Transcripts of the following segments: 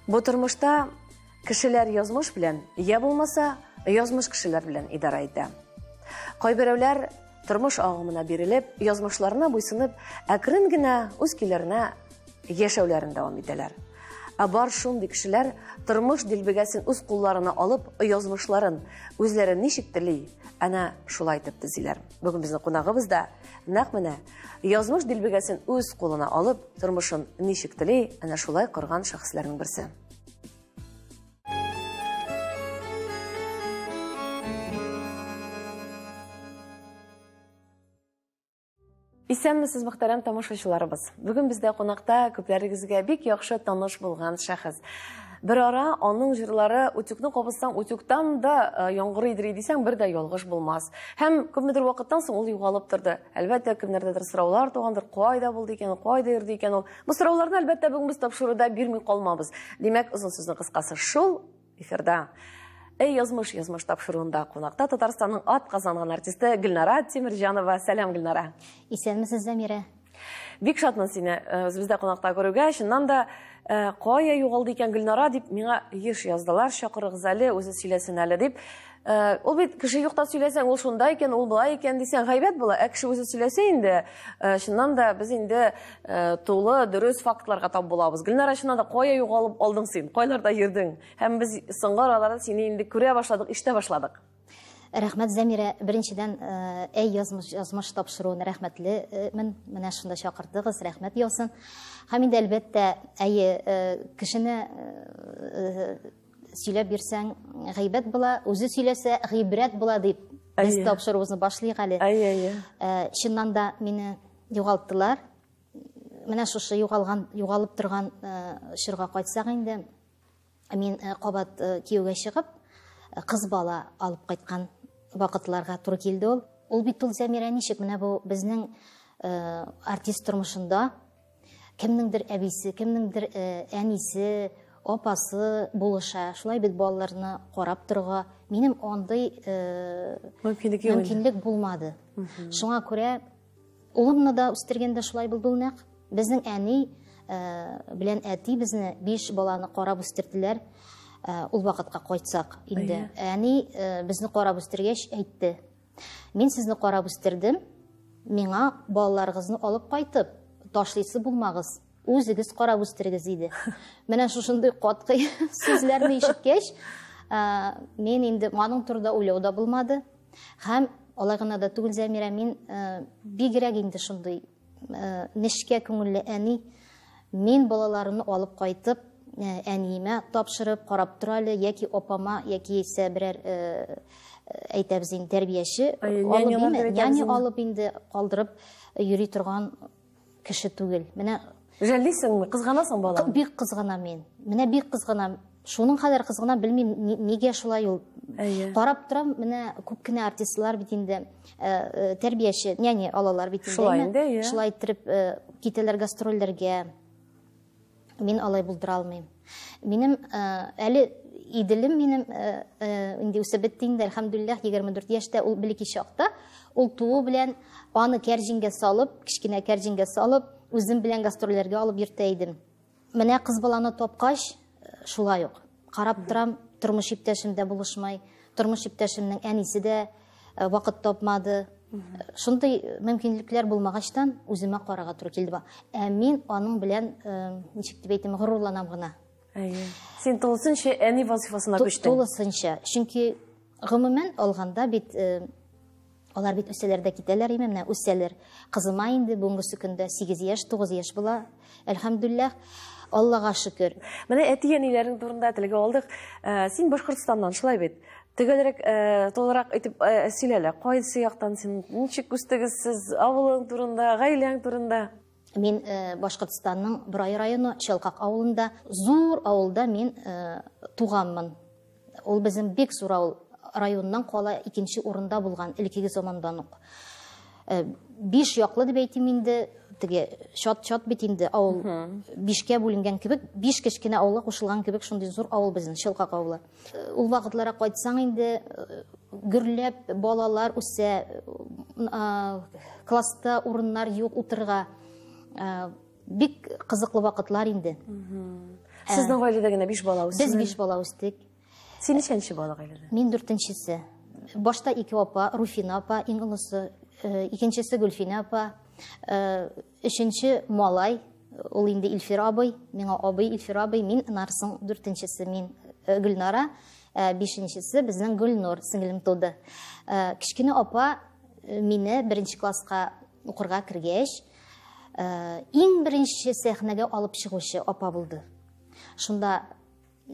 Бу тормышта кешеләр язмыш белән, я булмаса, язмыш кешеләр белән идара итә. Кайберәүләр тормыш агымына бирелеп, язмышларына буйсынып, әкрен генә үз көйләренә яшәүләрен дәвам итәләр. Бар шундый кешеләр тормыш дилбегәсен үз кулларына алып, язмышларын үзләре ничек тели, әнә шулай итеп төзиләр. Бүген безнең кунагыбыз да нәкъ менә язмыш дилбегәсен үз кулына алып, тормышын ничек тели, әнә шулай корган шәхесләрнең берсе. Исәнмесез, мөхтәрәм тамашачыларыбыз. Бүген бездә кунакта күпләрегезгә бик яхшы таныш булган шәхес. Бер ара аның җырлары утюкны кабызсаң, утюктан да яңгыр идри дисәң, бер дә ялгыш булмас. Һәм күпмедер вакыттан соң ул югалып торды. Әлбәттә, кемнәрдәдер сораулар тугандыр, кайда булды икән, кайда йөрде икән ул. Бу сорауларны әлбәттә бүген без тапшыруда бирми калмабыз. Димәк, озын сүзнең кыскасы шул эфирда. Язмыш тапшыруында кунакта Татарстанның ат казанган артисты Гөлнара Тимерҗанова. Сәлам, Гөлнара. Исәнмесез, Замира. Бик шатмын сине бездә кунакта күрүгә. Шуннан да кая югалды икән Гөлнара дип миңа еш яздылар. Чакырыгыз әле, үзе сөйләсен әле дип. Ул бит кеше юкта сөйләсәң, ул шунда икән, ул булай икән дисәң, гайбәт була. Кеше үзе сөйләсә инде, шуннан да без инде тулы, дөрес фактларга тап булабыз. Гөлнара, шуннан да кая югалып алдың син? Кайларда йөрдең? Һәм без соңгы араларда сине инде күрә башладык, ишетә башладык. Рәхмәт, Замира. Беренчедән, язмыш тапшыруын рәхмәтле менә шунда чакырдыгыз, рәхмәт яусын. Һәм инде әлбәттә, кешене сөйләп бирсәң, гайбәт була, үзе сөйләсә, гыйбрәт була дип, без тапшыруыбызны башлыйк әле. Чыннан да мине югалттылар. Менә шушы югалып торган чорга кайтсак инде, мин кабат кияүгә чыгып, кыз бала алып кайткан вакытларга туры килде ул. Ул бит ул, Замира, ничек менә бу безнең артист тормышында кемнеңдер әбисе, кемнеңдер әнисе, апасы булыша, шулай бит балаларны карап торга минем андый мөмкинлек булмады. Шуңа күрә улымны да үстергәндә шулай булды ул нәкъ. Безнең әни белән әти безне 5 баланы карап үстерделәр. Ул вакытка кайтсак инде. Әни безне карап үстергәч әйтте: "Мин сезне карап үстердем. Миңа балаларыгызны алып кайтып ташлыйсы булмагыз. Үзегез карап үстергез" диде. Менә шушындый катгый сүзләрне ишеткәч, мен инде моның турында уйлау да булмады. Һәм алай гына да түгел, Замира, мин бигрәк инде шундый нечкә күңелле әни, мин балаларымны алып кайтып, әниемә тапшырып карап тора әле, яки апама, яки исә берәр әйтәбез инде тәрбияче алып инде калдырып йөри торган кеше түгел. Менә Жәллисеңме, кызганасың баланы? Бик кызганам мин. Менә бик кызганам. Шуның кадәр кызганам, белмим нигә шулай ул. Карап торам, менә күп кенә артистлар бит инде тәрбияче, яни алалар бит инде. Шулай итеп китәләр гастрольләргә. Мин алай булдыра алмыйм. Минем әле иделем минем инде үсеп бетте инде, әлхәмдүлилләх, 24 яшьтә ул билеки чакта, ул туу белән аны кәрҗингә салып, кичкенә кәрҗингә салып, үзем белән гастрольләргә алып йөртә идем. Менә кыз баланы тапкач, шулай ук. Карап торам, тормыш иптәшем дә булышмай, тормыш иптәшемнең әнисе дә вакыт тапмады. Шундай мөмкинлекләр булмагачтан үземә карага туры килде. Мин аның белән ничек дип әйтим, горурланам гына. Син тулысынча әни вазифасына күчтең. Тулысынча. Чөнки гомумән алганда бит алар бит үсәләрдә китәләр, менә үсәләр. Кызыма инде бүгенге көндә 8 яшь, 9 яшь була. Әлхәмдүлилләх, Аллага шөкер. Менә әти-әниләрең турында телгә алдык. Син Башкортстаннан шулай бит. Төгәлрәк, толырак итеп сөйләлә. Кайсы яктан син, ничек үстегез сез, авылың турында, гаиләң турында? Мин Башкортстанның Борай районы, Чалкак авылында, зур авылда мин туганмын. Ул безнең бик зур авыл, районнан кала 2нче урында булган элекке замандан ук. 5 яклы дип әйтим инде, теге чат бит инде авыл 5кә бүленгән кебек, 5 кечкенә авылга кушылган кебек, шундый зур авыл безнең Чалкак авылы. Ул вакытларга кайтсаң инде, гөрләп балалар үсә, класста урыннар юк утырга, бик кызыклы вакытлар инде. Сезнең гаиләдә генә 5 бала үсте. Без 5 бала үстек. Син ничәнче бала гаиләдә? Мин 4-нчесе. Башта 2 апа, Руфина апа, иң олысы, икенчесе Гөлфина апа, 3нче Малай, ул инде Илфир абый, миңа абый Илфир абый, мин нарсын 4-нчесе мин Гөлнара, 5нчесе безнең Гөлнур, сеңлем туды. Кичкене апа мине 1нче класска укырга кергәч, иң беренче сәхнәгә алып чыгучы апа булды. Шунда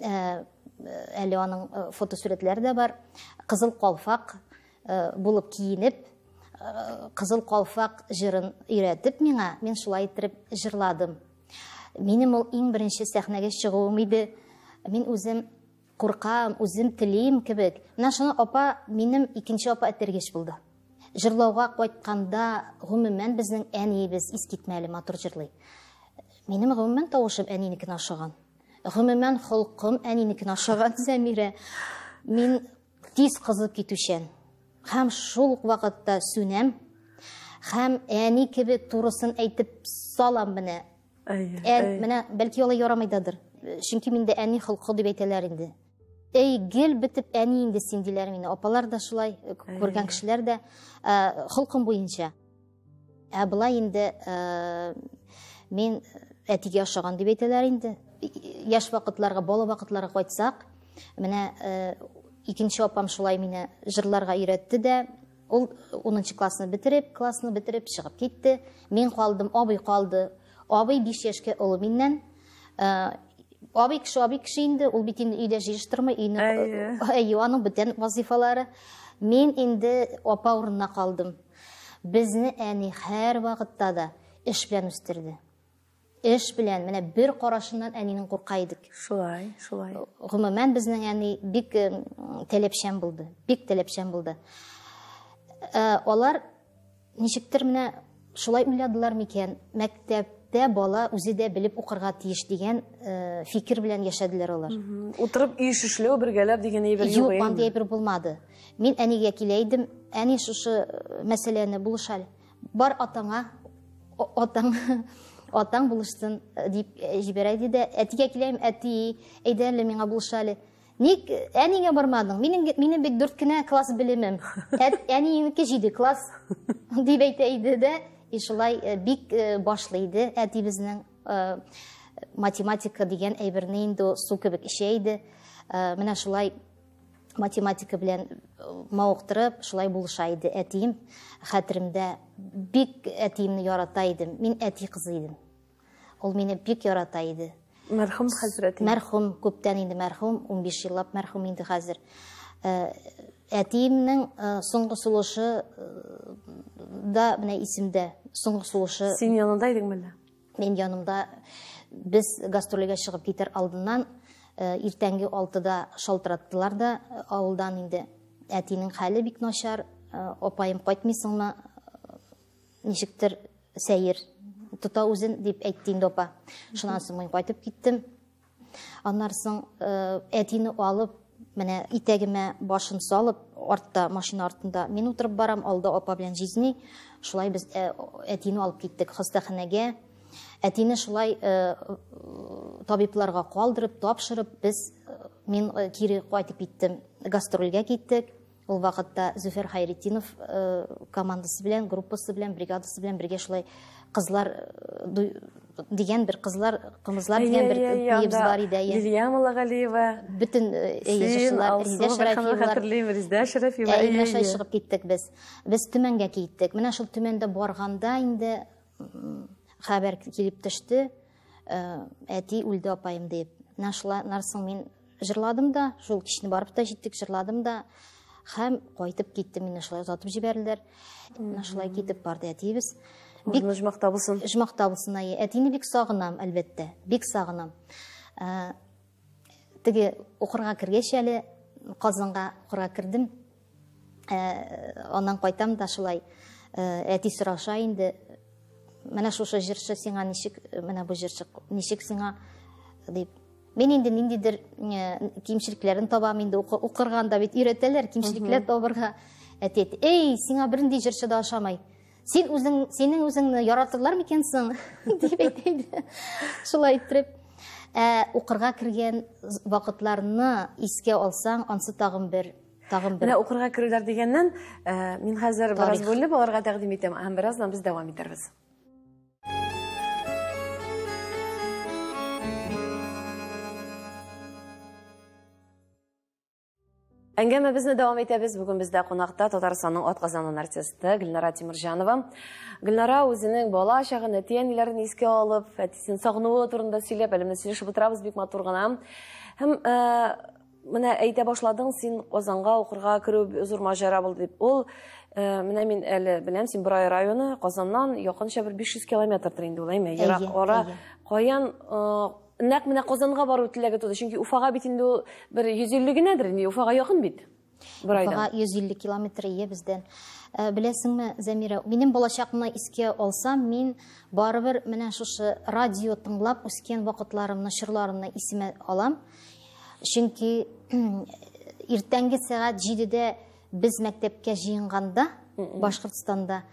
әле аның фотосурәтләре дә бар. Кызыл калфак булып киенеп, кызыл калфак җырын өйрәтеп миңа, мин шулай итеп җырладым. Минем ул иң беренче сәхнәгә чыгуым иде. Мин үзем куркам, үзем телим кебек. Менә шуны апа, минем икенче апа этергеч булды. Җырлауга кайтканда, гомумән безнең әниебез искитмәле матур җырлый. Минем гомумән тавышым әнинекенә охшаган. Гомумән холкым әнинекенә охшаган Зәмирә. Мин тиз кызып китүчән. Һәм шул вакытта сүнәм, һәм әни кебек турысын әйтеп салам менә. Менә бәлки алай ярамыйдадыр. Чөнки миндә әни холкы дип әйтәләр инде. Эй, гел битеп әни инде син диләр мине. Апалар да шулай, күргән кешеләр дә холкым буенча. Булай инде мин әтигә охшаган дип әйтәләр инде. Яшь вакытларга, бала вакытларга кайтсак, менә икенче апам шулай мине җырларга өйрәтте дә, ул 10нчы классны бетереп чыгып китте. Мин калдым, абый калды. Абый 5 яшькә олы миннән. Абый кеше инде, ул бит инде өйдә җыештырмый, аның бүтән вазифалары. Мин инде апа урынына калдым. Безне әни һәр вакытта да эш белән үстерде. Эш белән, менә бер карашыннан әнинең курка идек. Шулай. Гомумән безнең әни бик таләпчән булды. Алар ничектер менә шулай уйладылар микән? Мәктәптә бала үзе дә белеп укырга тиеш дигән фикер белән яшәделәр алар. Утырып иш эшләү, бергәләп дигән әйбер юк. Юк, андый әйбер булмады. Мин әнигә килә идем, әни шушы мәсьәләне булышаль. Бар атаңа, атаң булышсын дип җибәрә иде дә, әтигә киләм, әти, әйдәле миңа булышаль. Ник әнигә бармадың? Минем бит 4 кенә класс белемем. Әнинеке 7 класс дип әйтә иде дә, шулай бик башлый иде. Әти безнең математика дигән әйберне инде су кебек эчә иде. Менә шулай математика белән мавыктырып, шулай булыша иде әтием. Хәтеремдә бик әтиемне ярата идем. Мин әти кызы идем. Ул мине бик ярата иде. Мәрхүм хәзрәт. Мәрхүм, күптән инде мәрхүм, 15 еллап мәрхүм инде хәзер. Әтиемнең соңгы сулышы да менә исемдә. Соңгы сулышы. Син янында идеңме әллә? Мен янымда. Без гастрольгә чыгып китер алдыннан иртәнге 6-да шалтыраттылар да авылдан инде. Әтинең хәле бик начар. Апаем кайтмыйсыңмы? Ничектер сәер тута үзен дип әйтте инде апа. Шуннан соң мин кайтып киттем. Аннан соң әтине алып, менә итәгемә башын салып, артта машина артында мин утырып барам, алда апа белән җизни. Шулай без әтине алып киттек хастаханәгә. Әтине шулай табибларга калдырып, тапшырып, мин кире кайтып киттем. Гастрольгә киттек. Ул вакытта Зөфәр Хайретдинов командасы белән, группасы белән, бригадасы белән бергә шулай кызлар дигән бер кымызлар дигән бер клип бар иде. Лилия Муллагалиева. Бүтән яшьләр, Резидә Шәрәфиева. Чыгып киттек без. Без Төмәнгә киттек. Менә шул Төмәндә барганда инде хәбәр килеп төште. Әти үлде апаем дип. Менә шуларны мин җырладым да, шул кичне барып та җиттек, җырладым да. Һәм кайтып киттем, мине шулай озатып җибәрделәр. Менә шулай китеп барды әтиебез. Бик җмакта булсын. Җмакта булсын. Әтине бик сагынам, әлбәттә. Бик сагынам. Теге укырга кергәч әле Казанга укырга кирдем. Аннан кайтам да шулай. Әти сораша инде. Менә шушы җырчы сиңа ничек, менә бу җырчы ничек сиңа дип. Мен инде ниндидер кимчелекләрен табам инде укырганда бит өйрәтәләр кимчелекләр табырга. Әтет, эй, сиңа бернинди җырчы да ошамай. Синең үзеңне яратырлар микән соң? Дип әйтә иде. Шулай итеп, Укырга кергән вакытларны искә алсаң, ансы тагын бер Менә укырга керүләр дигәннән, мин хәзер бераз бүлеп аларга тәкъдим итәм, һәм бераздан без дәвам итәрбез. Әңгәмәбезне дәвам итәбез. Бүген бездә кунакта Татарстанның атказанган артисты Гөлнара Тимирҗанова. Гөлнара үзенең бала чагын, әти-әниләрен искә алып, әтисен сагынуы турында сөйләп, әлемне сөйләшеп утырабыз бик матур гына. Һәм менә әйтә башладың, син Казанга укырга керү зур маҗара булды дип. Ул менә мин әле беләм, син Борай районы, Казаннан якынча бер 500 километрдыр инде ул, әйме? Ерак ара. Каян нәкъ менә Казанга бару теләге туды. Чөнки Уфага бит инде ул бер 150 генәдер инде. Уфага якын бит. Борайдан. Уфага 150 километр бездән. Беләсеңме, Замира, минем балачакны искә алсам, мин барыбер менә шушы радио тыңлап үскән вакытларымны, чырларымны исемә алам. Чөнки иртәнге сәгать 7-дә без мәктәпкә җыенганда, Башкортстанда,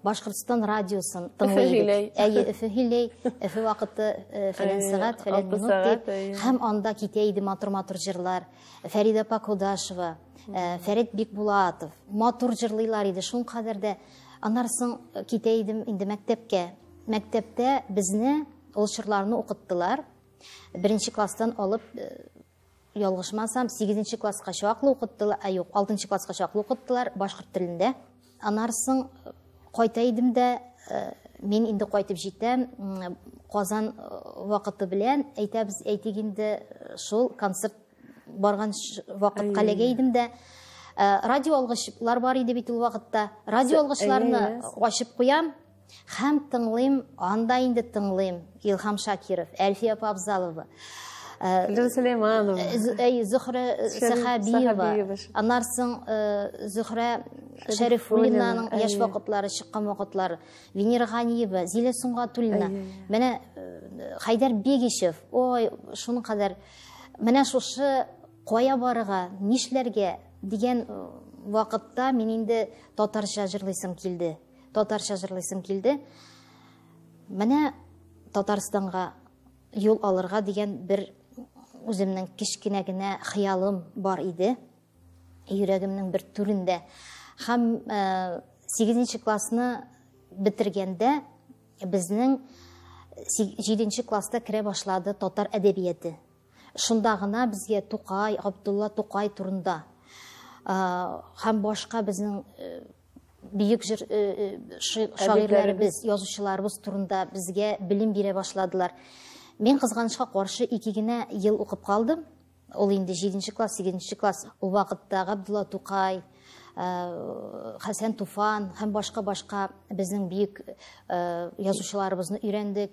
Башкортстан радиосын тыңлыйбыз. Эфелей, эфе вакыты, фәлән сәгать, фәлән минут дип, һәм анда китә иде матур җырлар. Фәрида Пакудашева, Фәрит Бикбулатов, матур җырлыйлар иде. Шул кадәрдә аннарсын китә идем инде мәктәпкә. Мәктәптә безне ул җырларны укыттылар. 1-нче класстан алып, ялгышмасам, 8-нче класска чаклы укыттылар, юк, 6-нчы класска чаклы укыттылар башкорт телендә. Анарсын кайта идем дә, мин инде кайтып җитәм, Казан вакыты белән әйтик инде шул концерт барган вакытка ләгә идем дә, радио алгычлар бар иде бит ул вакытта. Радио алгычларны ачып куям һәм тыңлыйм, анда инде тыңлыйм. Илһам Шакиров, Әлфия Абзалова, Сулейманова, Зөһрә Сахабиева, анарсын Зөһрә Шәрифуллинаның яшь вакытлары, чыккан вакытлары, Венера Ганиева, Зилә Сунгатуллина, менә Хайдар Бегишев, ой, шуның кадәр менә шушы кая барырга, нишләргә дигән вакытта мин инде татарча җырлыйсым килде. Менә Татарстанга юл алырга дигән бер үземнең кичкенә генә хыялым бар иде. Йөрәгемнең бер түрендә. Һәм 8-нче классны бетергәндә безнең 7-нче класста керә башлады татар әдәбияты. Шунда гына безгә Тукай, Габдулла Тукай турында һәм башка безнең бийек шагыйрьләребез, язучыларыбыз турында безгә билим бирә башладылар. Мен кызганычка каршы 2 генә ел укып калдым. Ул инде 7-нче класс, 8-нче класс. Ул вакытта Габдулла Тукай, Хәсән Туфан һәм башка безнең бийек язучыларыбызны өйрәндек.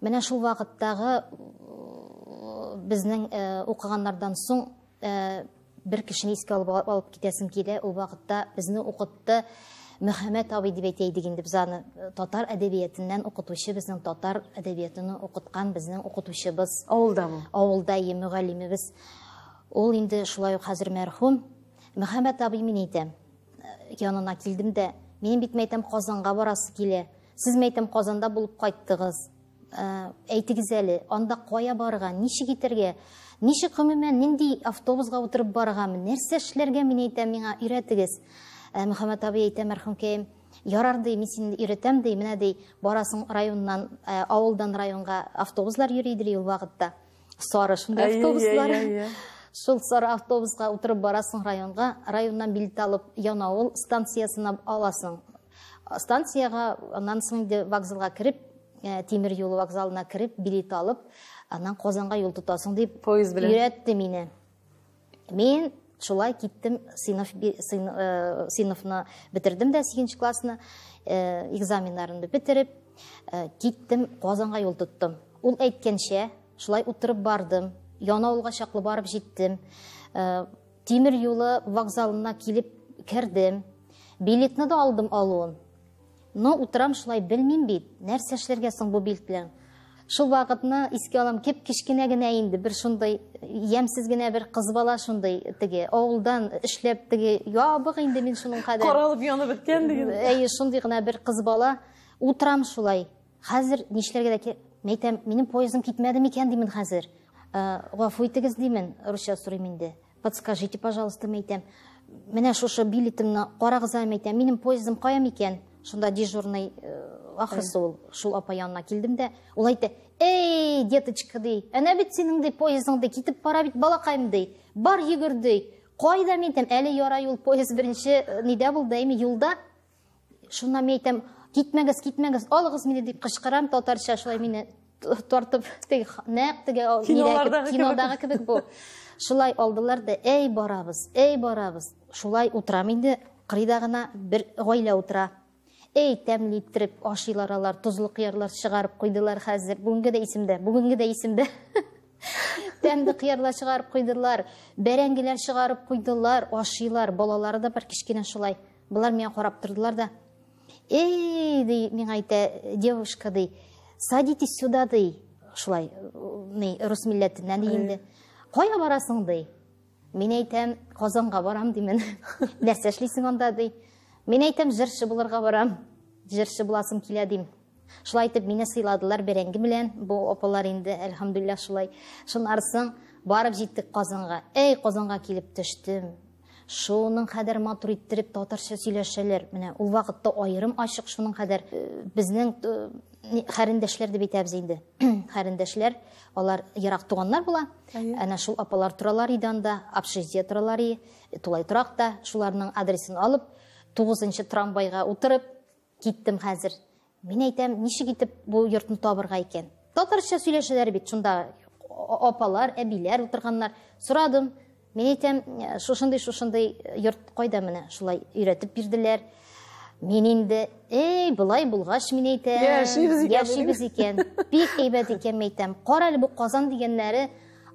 Менә шул вакыттагы безнең укыганнардан соң бер кешене искә алып китәсем килә. Ул вакытта безне укытты Мөхәммәд абый дип әйтә инде без аны. Татар әдәбиятыннан укытучы, безнең татар әдәбиятын укыткан безнең укытучыбыз. Авылдамы? Авылда мөгаллимебез. Ул инде шулай ук хәзер мәрхүм. Мөхәммәд абый, мин әйтәм, янына килдем дә, мин бит мәйтәм Казанга барасы килә. Сез мәйтәм Казанда булып кайттыгыз. Әйтегез әле, анда кая барырга, ничек итәргә? Ничек гомумән, нинди автобусга утырып барыргамы? Нәрсә эшләргә, мин әйтәм, миңа өйрәтегез. Мөхәммәд абый әйтә, мәрхүмкәем, ярар ди, мин сине өйрәтәм ди, менә ди, барасың районнан, авылдан районга автобуслар йөридер ул вакытта. Сары шундай автобуслар. Шул сары автобуска утырып барасың районга, районнан билет алып, Янаул станциясына аласың. Станцияга, аннан соң инде вокзалга кирип, Тимир юлы вокзалына кирип, билет алып, аннан Казанга юл тотасың дип өйрәтте мине. Мин шулай киттем, сыйныфны бетердем дә 8-нче классны, экзаменнарымны бетереп, киттем, Казанга юл тоттым. Ул әйткәнчә, шулай утырып бардым, Янаулга чаклы барып җиттем. Тимир юлы вокзалына килеп кирдем. Билетны да алдым алуын. Но утырам шулай, белмим бит, нәрсә эшләргә соң бу билет белән. Шул вакытны искә алам, кичкенә генә инде, бер шундай ямсыз генә бер кыз бала шундай теге авылдан эшләп теге ябык инде мин шуның кадәр. Каралып янып беткән диген. Шундый гына бер кыз бала, утырам шулай. Хәзер нишләргә дә Мәйтәм, минем поездым китмәде микән димен хәзер. Гафу итегез димен, русча сорыйм инде. Подскажите, пожалуйста, мәйтәм. Менә шушы билетымны карагыз, мәйтәм, минем поездым кая микән? Шунда дежурный ахырсы ул, шул апа янына килдем дә, ул әйтте: "Эй, деточка ди, әнә бит синең ди поездыңды китеп бара бит балакайым ди. Бар йөгер ди. Кайда мәйтәм, әле ярай ул поезд беренче нидә булды, әйме юлда?" Шунда мәйтәм: "Китмәгез, китмәгез, алыгыз мине" дип кычкырам, татарча шулай мине тартып, нәкъ теге кинодагы кебек бу. Шулай алдылар да: "Эй, барабыз, эй, барабыз." Шулай утырам инде, кырыйда гына бер гаилә утыра. Эй, тәмле иттереп ашыйлар алар, тузлы кыярлар чыгарып куйдылар хәзер. Бүгенге дә исемдә. Тәмле кыярлар чыгарып куйдылар, бәрәңгеләр чыгарып куйдылар, ашыйлар, балалары да бар кичкенә шулай. Булар миңа карап тордылар да: "Эй, ди, миңа әйтә, девушка ди, садитесь сюда ди." Шулай, рус милләтеннән инде. "Кая барасың ди?" Мин әйтәм: "Казанга барам димен." "Нәрсә эшлисең анда ди?" Мин әйтәм: "Җырчы булырга барам. Җырчы буласым килә дим." Шулай итеп мине сыйладылар бәрәңге белән. Бу апалар инде, әлхәмдүлилләх, шулай. Шуннарсын барып җиттек Казанга. Эй, Казанга килеп төштем. Шуның кадәр матур иттереп татарча сөйләшәләр. Менә ул вакытта аерым ачык шуның кадәр безнең хәрендәшләр дип әйтәбез инде. Хәрендәшләр, алар ерак туганнар була. Әнә шул апалар торалар иде анда, общежитие торалар иде. Тулай торакта шуларның адресын алып, 9-нчы трамвайга утырып киттем хәзер. Мин әйтәм, ничек итеп бу йортны табырга икән? Татарча сөйләшәләр бит, шунда апалар, әбиләр утырганнар. Сорадым. Мин әйтәм, шушындый йорт кайда менә? Шулай өйрәтеп бирделәр. Мин инде, эй, булай булгач, мин әйтәм, яшибез икән. Бик әйбәт икән, әйтәм. Кара әле бу Казан дигәннәре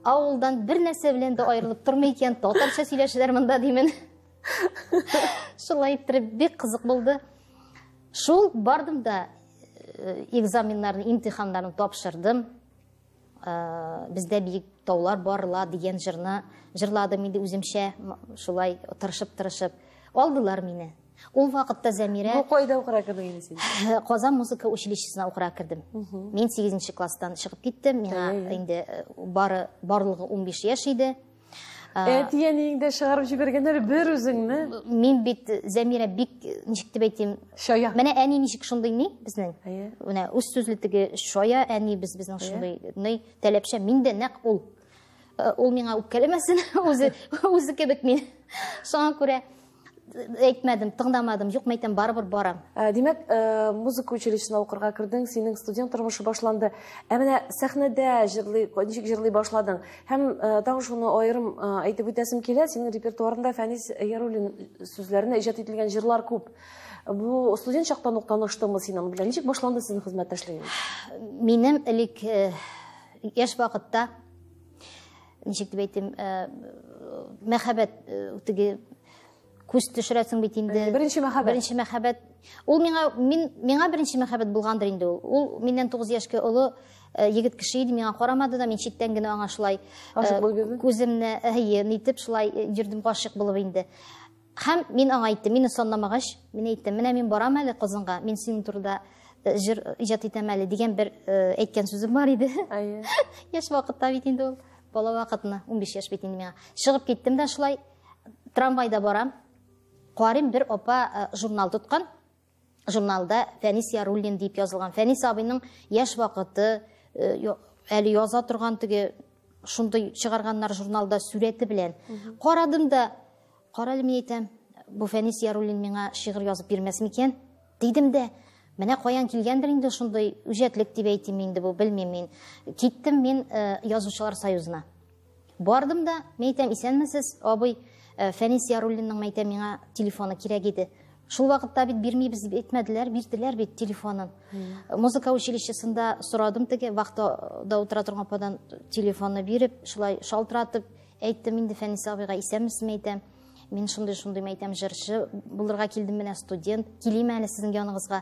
авылдан бер нәрсә белән дә аерылып тормый икән. Татарча сөйләшәләр монда димен. Шулай иттереп бик кызык булды. Шул бардым да экзаменнарны, имтиханнарны тапшырдым. Бездә бик таулар барла дигән җырны җырладым инде үземчә, шулай тырышып. Алдылар мине. Ул вакытта Зәмирә... Бу кайда укырга кирдең син? Казан музыка училищесына укырга кирдем. Мин 8-нче класстан чыгып киттем. Миңа инде барлыгы 15 яшь иде. Әтиәнеңдә чыгарып җибәргәннәр бер үзеңне. Мин бит Зәмирә бик ничек дип әйтим? Шая. Менә әни ничек шундый ни безнең? Менә үз сүзле теге шая әни безнең шундый таләпчә. Мин дә нәкъ ул. Ул миңа үпкәләмәсен, үзе кебек мин. Шуңа күрә әйтмәдем, тыңдамадым. Юк, мәйтәм, барыбер барам. Димәк, музыка училищесына укырга кирдең, синең студент тормышы башланды. Менә сәхнәдә ничек җырлый башладың? Һәм тагы шуны аерым әйтеп үтәсем килә, синең репертуарында Фәнис Яруллин сүзләренә иҗат ителгән җырлар күп. Бу студент чактан ук таныштыңмы синең белән? Ничек башланды сезнең хезмәттәшлегегез? Минем элек яшь вакытта ничек дип әйтим, мәхәббәт теге күз төшерәсең бит инде. Беренче мәхәббәт. Ул миңа беренче мәхәббәт булгандыр инде ул. Ул миннән 9 яшькә олы егет кеше иде, миңа карамады да, мин читтән генә аңа шулай күземне нитеп шулай йөрдем, гашык булып инде. Һәм мин аңа әйттем, мине санамагач, мин әйттем, менә мин барам әле Казанга, мин синең турыда җыр иҗат итәм әле дигән бер әйткән сүзем бар иде. Яшь вакытта бит инде ул, бала вакытны, 15 яшь бит инде миңа. Чыгып киттем дә шулай трамвайда барам. Карим бер апа журнал тоткан. Журналда Фәнис Яруллин дип язылган. Фәнис абыйның яшь вакыты, әле яза торган теге шундый чыгарганнар журналда сүрәте белән. Карадым да, каралым әйтәм, бу Фәнис Яруллин миңа шигырь язып бирмәс микән? Дидем дә, менә каян килгәндер инде шундый үҗәтлек дип әйтим инде бу, белмим мин. Киттем мин Язучылар союзына. Бардым да, мен әйтәм, исәнмесез, абый, Фәнис Яруллинның мәйтәм миңа телефоны кирәк иде. Шул вакытта бит бирмибез дип әйтмәделәр, бирделәр бит телефонын. Музыка училищесында сорадым теге вакытта утыра торган ападан телефонны биреп, шулай шалтыратып әйттем инде Фәнис абыйга, исәнмесезме әйтәм. Мин шундый мәйтәм җырчы булырга килдем, менә студент, килим әле сезнең яныгызга,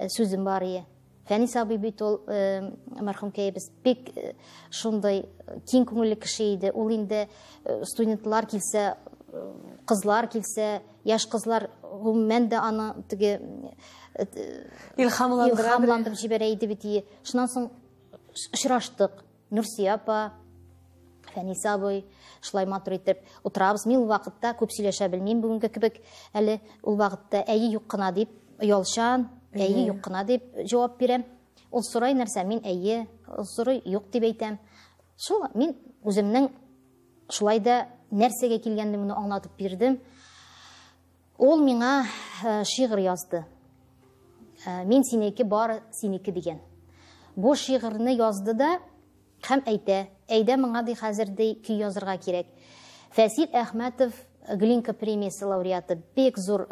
сүзем бар ие. Фәнис абый бит ул мәрхүм кәебез бик шундый киң күңелле кеше иде. Ул инде студентлар килсә, кызлар килсә, яшь кызлар гомумән дә аны теге илһамландырып җибәрә иде бит. Шуннан соң очраштык. Нурсия апа, Фәниса абый, шулай матур итеп утырабыз. Мин ул вакытта күп сөйләшә белмим, бүгенге кебек әле ул вакытта әйе юк кына дип, ялчан, әйе юк кына дип җавап бирәм. Ул сорай нәрсә, мин әйе, ул сорай юк дип әйтәм. Шул мин үземнең шулай да нәрсәгә килгәнлегемне аңлатып бирдем. Ул миңа шигырь язды. Мин синеке, бары синеке дигән. Бу шигырьне язды да һәм әйтә, әйдә моңа ди хәзердә көй язырга кирәк. Фәсил Әхмәтов Глинка премиясе лауреаты, бик зур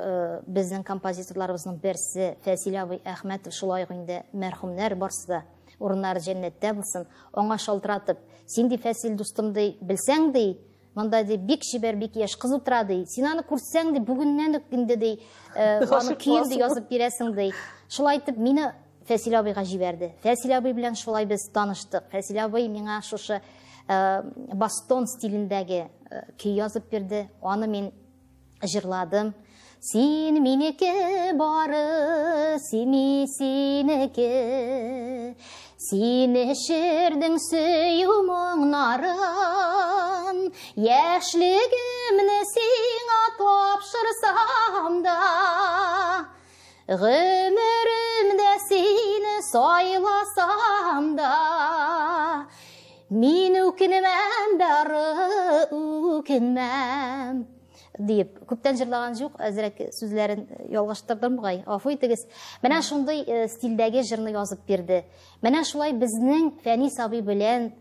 безнең композиторларыбызның берсе, Фәсил абый Әхмәтов, шулай инде мәрхүмнәр барсы да урыннары җәннәттә булсын. Аңа шалтыратып, син ди Фәсил дустым ди, белсәң ди, монда ди бик шибәр, бик яшь кыз утыра ди. Син аны күрсәң ди, бүгеннән үк инде ди, аны көйен ди язып бирәсең ди. Шулай итеп мине Фәсил абыйга җибәрде. Фәсил абый белән шулай без таныштык. Фәсил абый миңа шушы бастон стилендәге көй язып бирде. Аны мин җырладым. Син минеке, бары синеке. Син эшердең сөю моңнарын, яшьлегемне сиңа тапшырсам да, гомеремдә сине сайласам да, мин үкенмәм, бары үкенмәм. Дип, күптән җырлаган юк, әзрәк сүзләрен ялгыштырдым бугай. Афу итегез. Менә шундый стильдәге җырны язып бирде. Менә шулай безнең Фәнис абый белән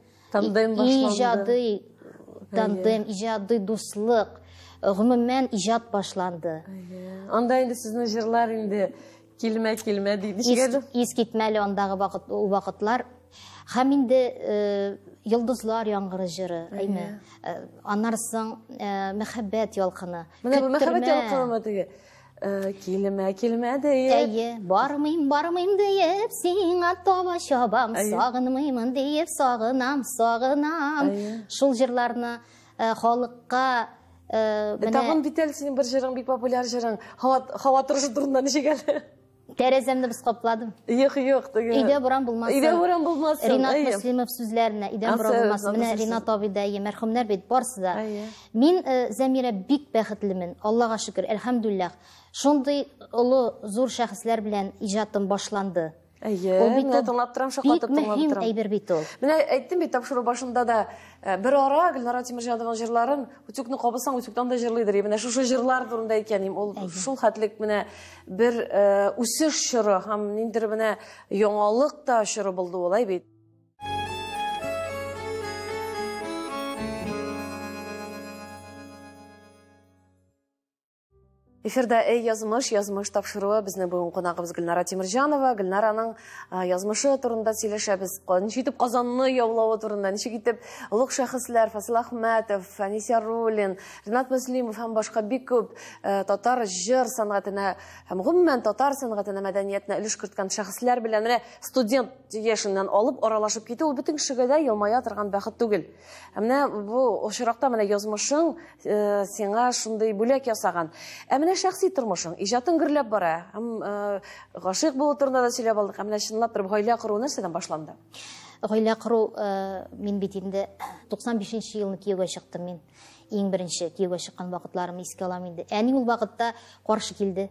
иҗади дуслык, гомумән иҗат башланды. Анда инде сезнең җырлар инде килмә диде. Искитмәле андагы вакытлар. Һәм инде йолдызлар яңгыры җыры, әйме. Аннарсын мәхәббәт ялкыны. Менә бу мәхәббәт ялкыны теге. Килмә диеп. Әйе, бармыйм диеп, сиңа таба чабам, сагынмыймын диеп, сагынам. Шул җырларны халыкка Тагын бит әле синең бер җырың, бик популяр җырың. Һава торышы турында ничек әле? Тәрәзәмне без капладым. Юк, теге. Өйдә буран булмасын. Ринат Муслимов сүзләренә өйдә буран булмасын. Менә Ринат абый да, мәрхүмнәр бит барсы да. Мин Зәмирә бик бәхетлемен. Аллага шөкер, әлхәмдүлилләх. Шундый олы зур шәхесләр белән иҗатым башланды. Менә тыңлап торам, шатланып тыңлап торам. Бик мөһим әйбер бит ул. Менә әйттем бит тапшыру башында да бер ара Гөлнара Тимерҗанованың җырларын үтүкне кабысаң, үтүктән дә җырлыйдыр. Менә шушы җырлар турында әйткәнем, ул шул хәтлек менә бер үсеш чоры һәм ниндер менә яңалык та чоры булды улай бит. Эфирда язмыш тапшыруы безнең бүген кунагыбыз Гөлнара Тимерҗанова. Гөлнараның язмышы турында сөйләшәбез. Ничек итеп Казанны яулавы турында, ничек итеп улуг шәхесләр Фасил Әхмәтов, Фәнис Яруллин, Ринат Муслимов һәм башка бик күп татар җыр сәнгатенә һәм гомумән татар сәнгатенә, мәдәниятенә өлеш керткән шәхесләр белән менә студент яшеннән алып аралашып китү, ул бөтен кешегә дә елмая торган бәхет түгел. Менә бу очракта менә язмышың сиңа шундый бүләк ясаган. Менә шәхси тормышың, иҗатың гөрләп бара. Һәм гашыйк булу турында да сөйләп алдык. Менә чынлап торып гаилә кору нәрсәдән башланды? Гаилә кору мин бит инде 95 елны кияүгә чыктым мин. Иң беренче кияүгә чыккан вакытларымны искә алам инде. Әни ул вакытта каршы килде.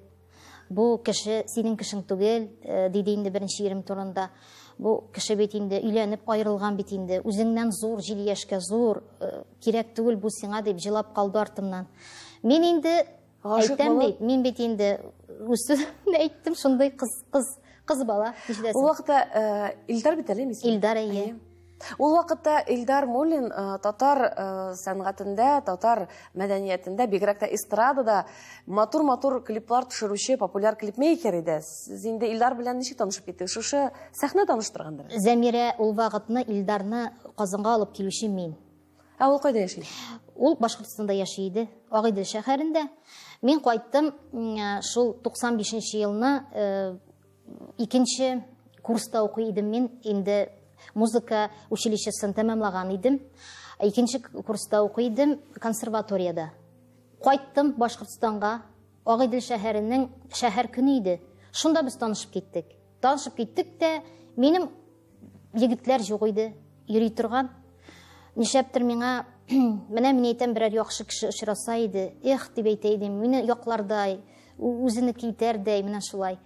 Бу кеше синең кешең түгел, диде инде беренче ирем турында. Бу кеше бит инде өйләнеп аерылган бит инде. Үзеңнән зур, 7 яшькә зур, кирәк түгел бу сиңа дип җылап калды артымнан. Мин инде әйтәм бит, мин бит инде үсүне әйттем, шундый кыз бала. Ул вакытта Илдар бит әле мисал. Илдар әйе. Ул вакытта Илдар Муллин татар сәнгатендә, татар мәдәниятендә, бигрәк тә эстрадада матур клиплар төшерүче популяр клипмейкер иде. Сез инде Илдар белән ничек танышып киттегез? Шушы сәхнә таныштыргандыр. Зәмирә ул вакытны Илдарны Казанга алып килүче мин. Ул кайда яши? Ул Башкортстанда яши иде, Агыйдел шәһәрендә. Мин кайттым, шул 95 елны икенче курста укый идем мин, инде музыка училищесын тәмамлаган идем. Икенче курста укый идем консерваторияда. Кайттым Башкортстанга, Агыйдел шәһәренең шәһәр көне иде. Шунда без танышып киттек. Танышып киттек тә минем егетләр юк иде, йөри торган. Нишәптер миңа, менә мин әйтәм, берәр яхшы кеше очраса иде, эх, дип әйтә идем, мине яклардай, үзене китәрдәй, менә шулай.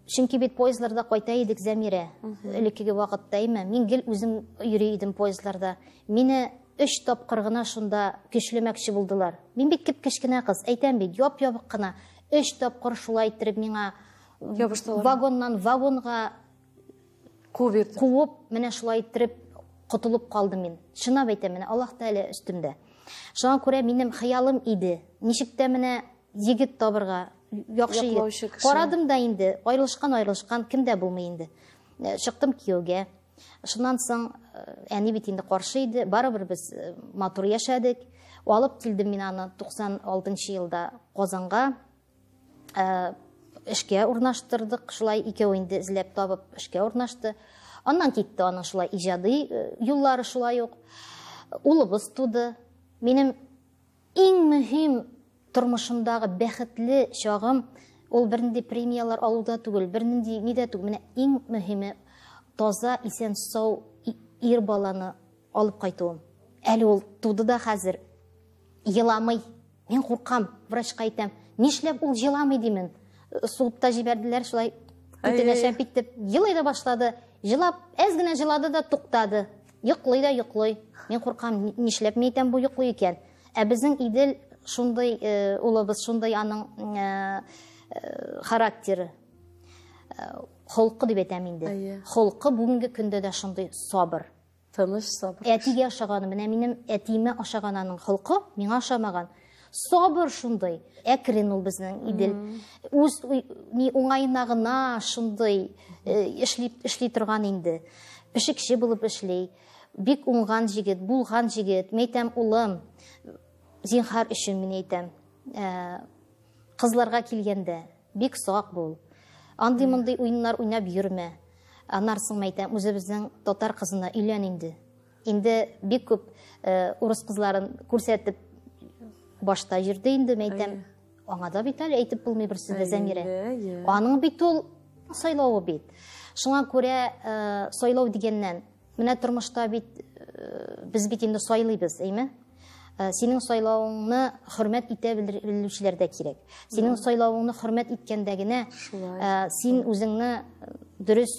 Чөнки бит поездларда кайта идек Зәмирә, элеккеге вакытта име. Мин гел үзем йөри идем поездларда. Мине 3 тапкыр гына шунда көчләмәкче булдылар. Мин бик кечкенә кыз, әйтәм бит, яп-ябык кына. 3 тапкыр шулай иттереп миңа вагоннан вагонга куып, менә шулай иттереп котылып калдым мин. Чынлап әйтәм, менә Аллаһ Тәгалә өстемдә. Шуңа күрә минем хыялым иде. Ничек тә менә егет табырга, яхшы егет. Карадым да инде, аерылышкан, кемдә булмый инде. Чыктым кияүгә. Шуннан соң әни бит инде каршы иде. Барыбер без матур яшәдек. Алып килдем мин аны 96 елда Казанга. Эшкә урнаштырдык. Шулай икәү инде эзләп табып эшкә урнашты. Аннан китте аның шулай иҗади юллары шулай ук. Улыбыз туды. Минем иң мөһим тормышымдагы бәхетле чагым ул бернинди премиялар алуда түгел, бернинди нидә түгел. Менә иң мөһиме таза, исән сау ир баланы алып кайтуым. Әле ул туды да хәзер еламый. Мин куркам, врачка әйтәм. Нишләп ул еламый димен? Сугытта җибәрделәр, шулай үтенәшәп итеп, елый да башлады. Жылап, әз генә җылады да туктады. Йоклый да йоклый. Мин куркам, нишләп мин әйтәм бу йоклый икән? Безнең Идел шундай улыбыз, шундай аның характеры. Холкы дип әйтәм инде. Холкы бүгенге көндә дә шундай сабыр. Тыныч, сабыр. Әтигә ашаганы, менә минем әтиемә ашаган аның холкы, миңа ашамаган. Сабыр шундай. Әкрен ул безнең Идел. Үз уңайына гына шундай эшли торган инде. Пешекче булып эшли. Бик уңган җигет, булган җигет. Мәйтәм, улым, зинһар өчен мин әйтәм. Кызларга килгәндә бик сак бул. Андый-мондый уеннар уйнап йөрмә. Анарсың мәйтәм, үзебезнең татар кызына өйлән инде. Инде бик күп урыс кызларын күрсәтеп башта йөрде инде, мәйтәм. Аңа да бит әле әйтеп булмый бер сүз Зәмирә. Аның бит ул сайлауы бит. Шуңа күрә сайлау дигәннән, менә тормышта бит без бит инде сайлыйбыз, әйме? Синең сайлауыңны хөрмәт итә белүчеләр дә кирәк. Синең сайлауыңны хөрмәт иткәндә генә син үзеңне дөрес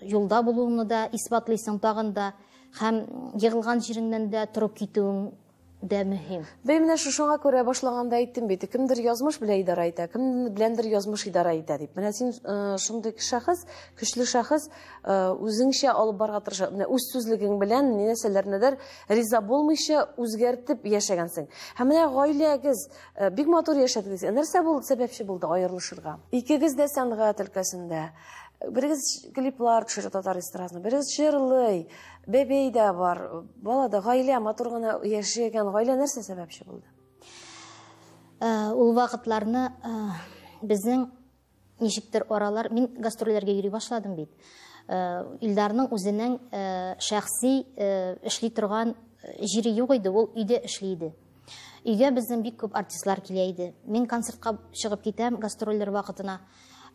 юлда булуыңны да исбатлыйсың тагын да, һәм егылган җиреңнән дә турып китүең дә мөһим. Менә шуңа күрә башлаганда әйттем бит, кемдер язмыш белән идара итә, кем беләндер язмыш идара итә дип. Менә син шундый шәхес, көчле шәхес, үзеңчә алып барга тырыша, менә үз сүзлегең белән нәрсәләрнедер риза булмыйча үзгәртеп яшәгәнсең. Һәм менә гаиләгез бик матур яшәдегез. Нәрсә булды, сәбәпче булды аерылышырга? Икегез дә сәнгать өлкәсендә. Берегез клиплар төшерә татар эстрадасына, берегез җырлый, бәбей дә бар, бала да, гаилә, матур гына яшәгән гаилә нәрсә сәбәпче булды? Ул вакытларны безнең ничектер аралар, мин гастрольләргә йөри башладым бит. Илдарның үзенең шәхси эшли торган җире юк иде, ул өйдә эшли иде. Өйгә безнең бик күп артистлар килә иде. Мин концертка чыгып китәм гастрольләр вакытына.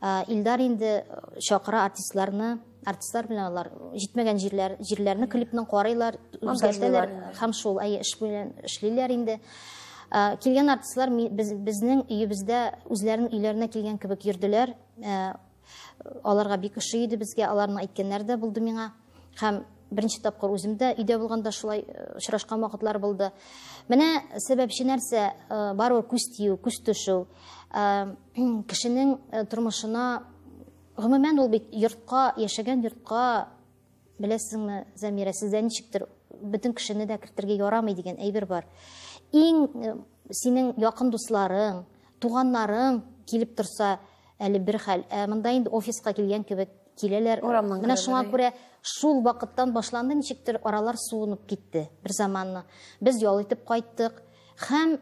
Илдар инде чакыра артистлар белән алар җитмәгән җирләрне клипның карыйлар, үзгәртәләр һәм шул эш белән эшлиләр инде. Килгән артистлар безнең өебездә үзләренең өйләренә килгән кебек йөрделәр. Аларга бик ошый иде безгә, аларның әйткәннәре дә булды миңа. Һәм беренче тапкыр үзем дә өйдә булганда шулай очрашкан вакытлар булды. Менә сәбәпче нәрсә? Барыбер күз тию, күз төшү. Кешенең тормышына гомумән ул бит йортка, яшәгән йортка, беләсеңме, Зәмирә, сездә ничектер бөтен кешене дә кертергә ярамый дигән әйбер бар. Иң синең якын дусларың, туганнарың килеп торса, әле бер хәл. Монда инде офиска килгән кебек киләләр. Менә шуңа күрә шул вакыттан башланды, ничектер аралар суынып китте бер заманны. Без ял итеп кайттык һәм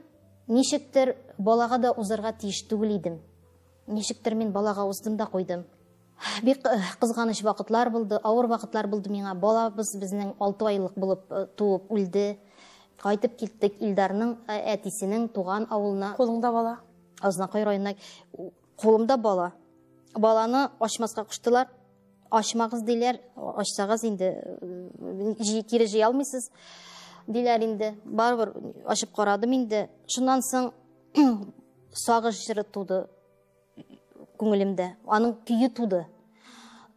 ничектер балага да узарга тиеш түгел идем. Ничектер мин балага уздым да куйдым. Бик кызганыч вакытлар булды, авыр вакытлар булды миңа. Балабыз безнең 6 айлык булып туып үлде. Кайтып киттек Илдарның әтисенең туган авылына. Кулыңда бала? Азнакай районына. Кулымда бала. Баланы ачмаска куштылар. ашмагыз диләр, ашсагыз инде кире җыя алмыйсыз диләр инде. Барыбер ашып карадым инде. Шуннан соң сагыш җыры туды күңелемдә. Аның көе туды.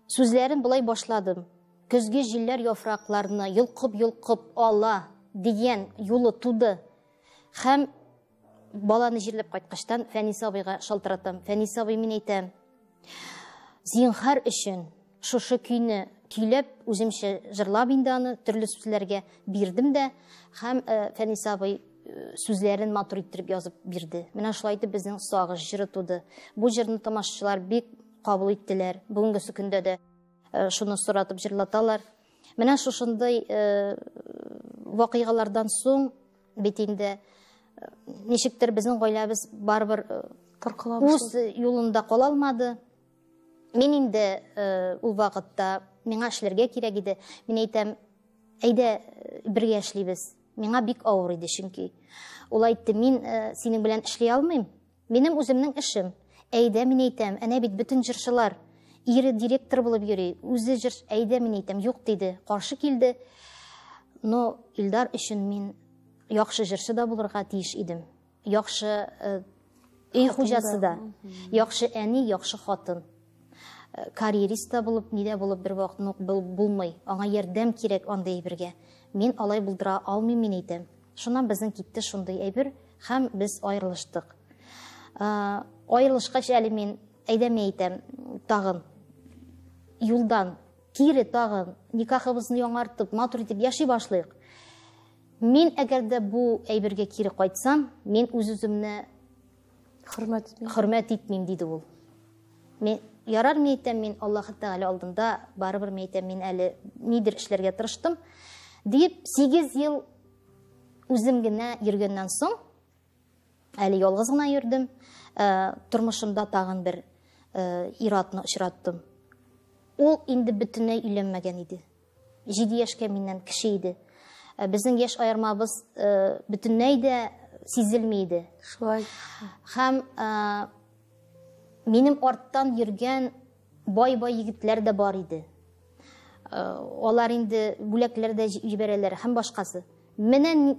Сүзләрен булай башладым. Көзге җилләр яфракларны йолкып ала дигән юлы туды. Һәм баланы җирләп кайткачтан Фәнис абыйга шалтыратам. Фәнис абый, мин әйтәм, зинһар өчен шушы көйне көйләп, үземчә җырлап инде аны төрле сүзләргә бирдем дә, һәм Фәнис абый сүзләрен матур иттереп язып бирде. Менә шулай итеп безнең сагыш җыры туды. Бу җырны тамашачылар бик кабул иттеләр. Бүгенге көндә дә шуны соратып җырлаталар. Менә шушындай вакыйгалардан соң бит инде ничектер безнең гаиләбез барбыр үз юлында кала алмады. Мин инде ул вакытта миңа эшләргә кирәк иде. Мин әйтәм, әйдә бергә эшлибез. Миңа бик авыр иде чөнки. Ул әйтте, мин синең белән эшли алмыйм. Минем үземнең эшем. Әйдә, мин әйтәм, әнә бит бөтен җырчылар ире директор булып йөри. Үзе җыр, әйдә, мин әйтәм, юк диде. Каршы килде. Но Илдар өчен мин яхшы җырчы да булырга тиеш идем. Яхшы өй хуҗасы да, яхшы әни, яхшы хатын. Карьерист та булып, нидә булып бер вакыт булмый. Аңа ярдәм кирәк андай әйбергә. Мин алай булдыра алмыйм, мин әйтәм. Шуннан безнең китте шундый әйбер, һәм без аерылыштык. Аерылышкач әле мин әйдәм әйтәм, тагын юлдан кире тагын никахыбызны яңартып, матур итеп яши башлыйк. Мин әгәр дә бу әйбергә кире кайтсам, мин үз-үземне хөрмәт итмим, диде ул. Мин ярар, мин әйтәм, мин Аллаһ Тәгалә алдында барыбер мин әйтәм, мин әле нидер эшләргә тырыштым. Дип 8 ел үзем генә йөргәннән соң, әле ялгыз гына йөрдем, тормышымда тагын бер иратны очраттым. Ул инде бөтенләй өйләнмәгән иде. 7 яшькә миннән кеше иде. Безнең яшь аермабыз бөтенләй дә сизелми иде. Шулай. Һәм минем арттан йөргән бай-бай егетләр дә бар иде. Алар инде бүләкләрдә җибәрәләр һәм башкасы. Менә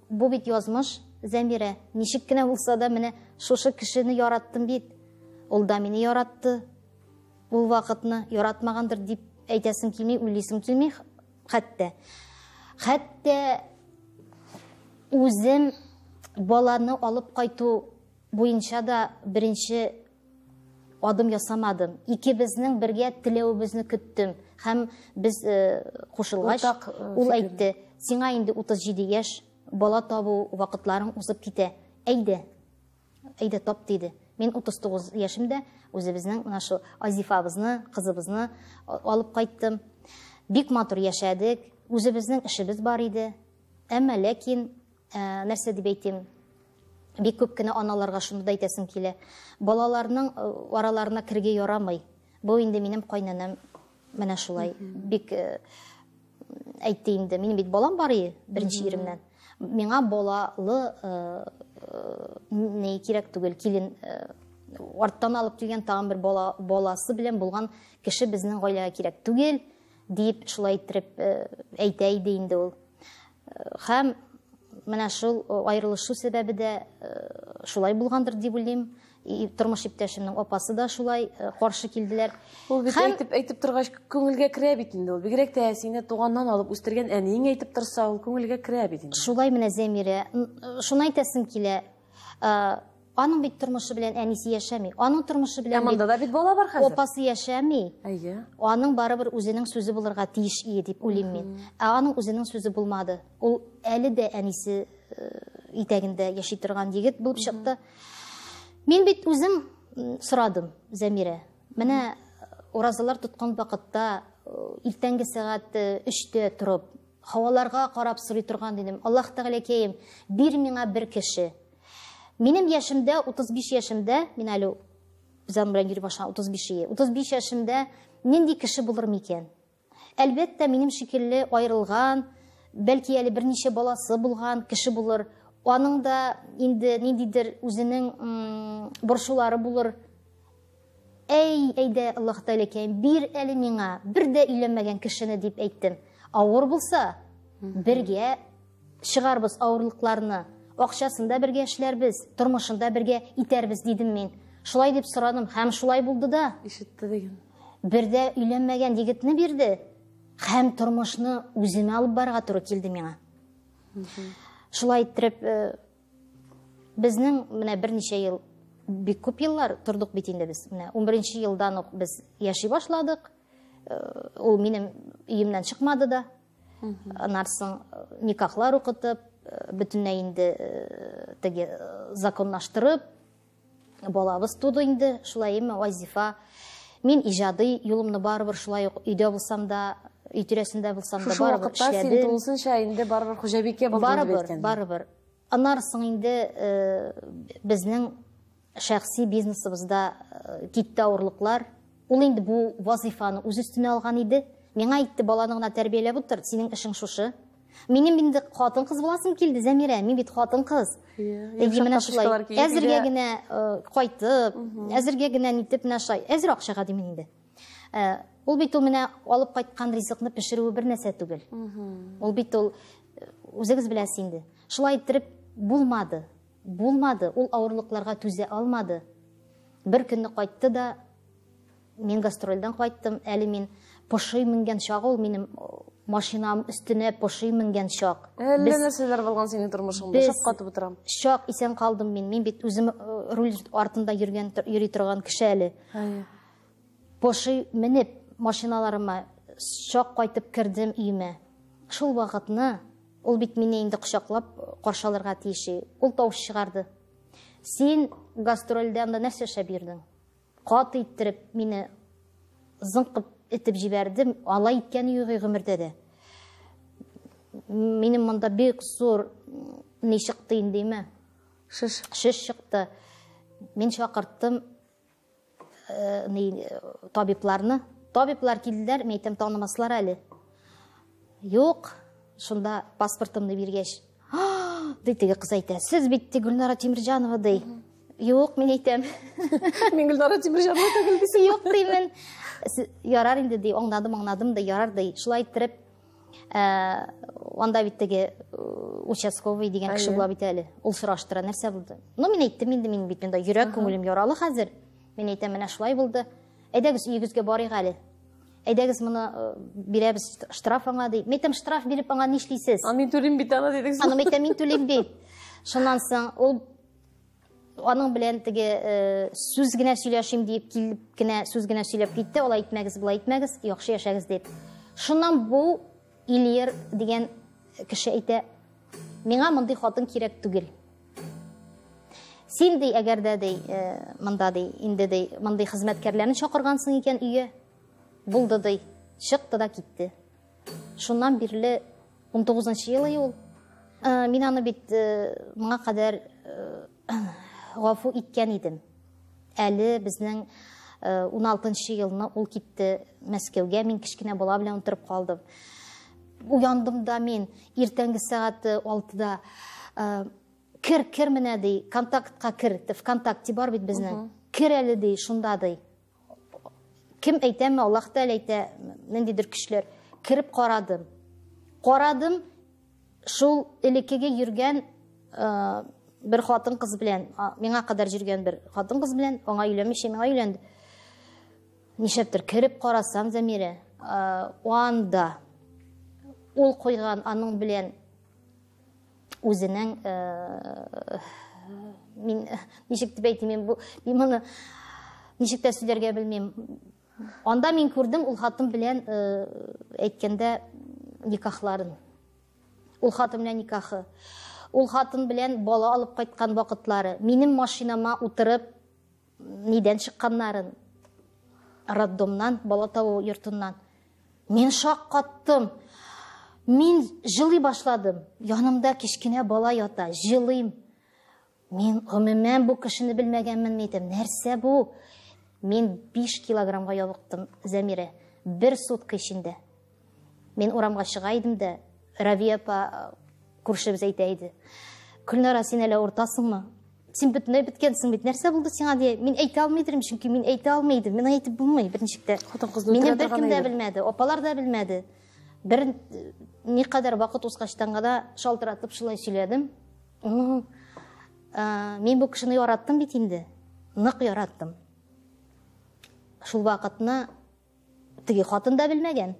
бу бит язмыш, Зәмирә, ничек кенә булса да менә шушы кешене яраттым бит. Ул да мине яратты. Ул вакытны яратмагандыр дип әйтәсем килми, уйлыйсым килми. Хәтта үзем баланы алып кайту буенча да беренче адым ясамадым. Икебезнең бергә теләвебезне көттем. Һәм без кушылгач, ул әйтте, сиңа инде 37 яшь, бала табу вакытларың узып китә. Әйдә тап диде. Мин 39 яшемдә үзебезнең менә шу Азифабызны, кызыбызны алып кайттым. Бик матур яшәдек. Үзебезнең эшебез бар иде. Әмма ләкин нәрсә дип әйтим, бик күп кенә аналарга шуны да әйтәсем килә. Балаларның араларына кергә ярамый. Бу инде минем кайнанам менә шулай. Бик әйтте инде. Минем бит балам бар иде беренче иремнән. Миңа балалы не кирәк түгел, килен арттан алып килгән тагын бер баласы белән булган кеше безнең гаиләгә кирәк түгел, дип шулай итеп әйтә иде инде ул. Һәм менә шул аерылышу сәбәбе дә шулай булгандыр дип уйлыйм. Тормыш иптәшемнең апасы да шулай каршы килделәр. Ул бит әйтеп торгач күңелгә керә бит инде ул. Бигрәк тә сине туганнан алып үстергән әниң әйтеп торса, ул күңелгә керә бит инде. Шулай менә Зәмирә, шуны әйтәсем килә. Аның бит тормышы белән әнисе яшәми. Аның тормышы белән монда да бит бала бар хәзер. Апасы яшәми. Аның барыбер үзенең сүзе булырга тиеш иде дип уйлыйм мин. Аның үзенең сүзе булмады. Ул әле дә әнисе итәгендә яши торган егет булып чыкты. Мин бит үзем сорадым, Зәмирә. Менә уразалар тоткан вакытта иртәнге сәгать 3-тә торып, һаваларга карап сорый торган дидем. Аллаһ Тәгаләкәем, бир миңа бер кеше. Минем яшемдә, 35 яшемдә, мин әле үзем белән йөри башлаган 35 яшемдә нинди кеше булыр микән? Әлбәттә, минем шикелле аерылган, бәлки әле берничә баласы булган кеше булыр. Аның да инде ниндидер үзенең борчулары булыр. әйдә, Аллаһ Тәгалә, бир әле миңа, бер дә өйләнмәгән кешене дип әйттем. Авыр булса, бергә чыгарбыз авырлыкларны, акчасында бергә эшләрбез, тормышында бергә итәрбез дидем мин. Шулай дип сорадым, һәм шулай булды да. Ишетте деген. Бер дә өйләнмәгән егетне бирде, һәм тормышны үземә алып барырга туры килде миңа. Шулай итеп, безнең менә берничә ел, бик күп еллар тордык бит инде без. Менә 11нче елдан ук без яши башладык. Ул минем өемнән чыкмады да. Анарсын никахлар укытып, бөтенләй инде теге законлаштырып, балабыз туды инде. Шулай име Вазифа. Мин иҗади юлымны барыбер шулай ук өйдә булсам да, үй тирәсендә булсам да барыбер эшләдем. Син тулысынча инде барыбер хуҗабикә булдың дип әйткән. Барыбер. Анарсын инде безнең шәхси бизнесыбызда китте авырлыклар. Ул инде бу вазифаны үз өстенә алган иде. Миңа әйтте, баланы гына тәрбияләп утыр, синең эшең шушы. Минем инде хатын-кыз буласым килде, Зәмирә, мин бит хатын-кыз. Менә шулай, әзергә генә кайтып, әзергә генә нитеп менә шулай, әзер акчага димен инде. Ул бит ул менә алып кайткан ризыкны пешерүе бер нәрсә түгел. Ул бит ул үзегез беләсез инде. Шулай итеп булмады. Ул авырлыкларга түзә алмады. Бер көнне кайтты да, мин гастрольдән кайттым, әле мин пошый менгән чагы, ул минем машинам өстенә пошый менгән чак. Әллә нәрсәләр булган синең тормышыңда, шак катып утырам. Шак исән калдым мин бит үзем руль артында йөри торган кеше әле. Пошый менеп машиналарыма шак кайтып кирдем өемә. Шул вакытны ул бит мине инде кочаклап каршыларга тиеши. Ул тавыш чыгарды. Син гастрольдән да нәрсә эшләп йөрдең? Каты иттереп мине зыңкып итеп җибәрдем, алай иткән юк гомердә дә. Минем монда бик зур ни чыкты индеме? Шиш чыкты. Мин чакырттым табибларны. Табиблар килделәр, мен әйтәм, танымаслар әле. Юк, шунда паспортымны биргәч. Теге кыз әйтә, сез бит Гөлнара Тимирҗанова ди. Юк, мен әйтәм. Мин Гөлнара Тимирҗанова түгел дисең. Юк димен. Ярар инде ди, аңладым да ярар ди. Шулай итеп, анда бит теге участковый дигән кеше була бит әле. Ул сораштыра, нәрсә булды? Ну, мен әйттем инде, мин бит монда йөрәк күңелем яралы хәзер. Мен әйтәм, менә шулай булды. Әйдәгез өегезгә барыйк әле. Әйдәгез моны бирәбез штраф аңа ди. Мен әйтәм, штраф биреп аңа ни эшлисез? Мин түлим бит аны дидегез. Аны мен әйтәм, мин түлим бит. Шуннан соң ул аның белән теге сүз генә сөйләшим дип килеп кенә сүз генә сөйләп китте. Алай итмәгез, булай итмәгез, яхшы яшәгез дип. Шуннан бу Ильер дигән кеше әйтә, миңа мондый хатын кирәк түгел. Син ди, әгәр дә ди, монда ди, инде ди, мондый хезмәткәрләрне чакыргансың икән өйгә. Булды ди, чыкты да китте. Шуннан бирле 19нчы елы ул. Мин аны бит моңа кадәр гафу иткән идем. Әле безнең 16нчы елны ул китте Мәскәүгә, мин кичкенә бала белән утырып калдым. Уяндым да мин иртәнге сәгать 6-да кир менә ди, контактка кир, ВКонтакте бар бит безнең. Кир әле ди, шунда ди. Кем әйтәме, Аллаһ Тәгалә әйтә, ниндидер кешеләр, кирип карадым. Карадым, шул элеккегә йөргән бер хатын-кыз белән, миңа кадәр йөргән бер хатын-кыз белән, аңа өйләнмичә миңа өйләнде. Нишәптер кирип карасам, Зәмирә, анда ул куйган аның белән үзенең мин ничек дип әйтим, мин моны ничек тә сөйләргә белмим. Анда мин күрдем ул хатын белән әйткәндә никахларын. Ул хатын белән никахы. Ул хатын белән бала алып кайткан вакытлары. Минем машинама утырып нидән чыкканнарын. Роддомнан, бала табу йортыннан. Мин шак каттым. Мин жылый башладым. Янымда кичкенә бала ята, жылыйм. Мин гомумән бу кешене белмәгәнмен, әйтәм, нәрсә бу? Мин 5 килограммга ябыктым, Зәмирә, бер сутка эчендә. Мин урамга чыга идем дә, Равия апа күршебез әйтә иде. Гөлнара, син әле уртасыңмы? сен бөтенләй беткәнсең бит, нәрсә булды сиңа дия. Мин әйтә алмыйдым, чөнки мин әйтә алмыйдым. Мин әйтеп булмый бернчектә. Мине беркем дә белмәде, апалар да белмәде. Бер никадәр вакыт узгачтан гына шалтыратып шулай сөйләдем. Мин бу кешене яраттым бит инде. Нык яраттым. Шул вакытны теге хатын да белмәгән.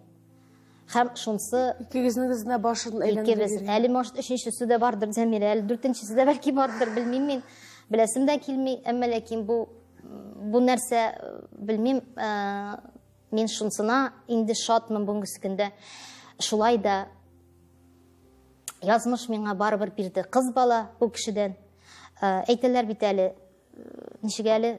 Һәм шунсы Икегезнең башын әйләндерә. Әле может өченчесе дә бардыр, Зәмирә, әле дүртенчесе дә бәлки бардыр, белмим мин. Беләсем дә килми, әмма ләкин бу нәрсә белмим, мин шунсына инде шатмын бүгенге көндә. Шулай да язмыш миңа барыбер бирде. Кыз бала бу кешедән. Әйтәләр бит әле, ничек әле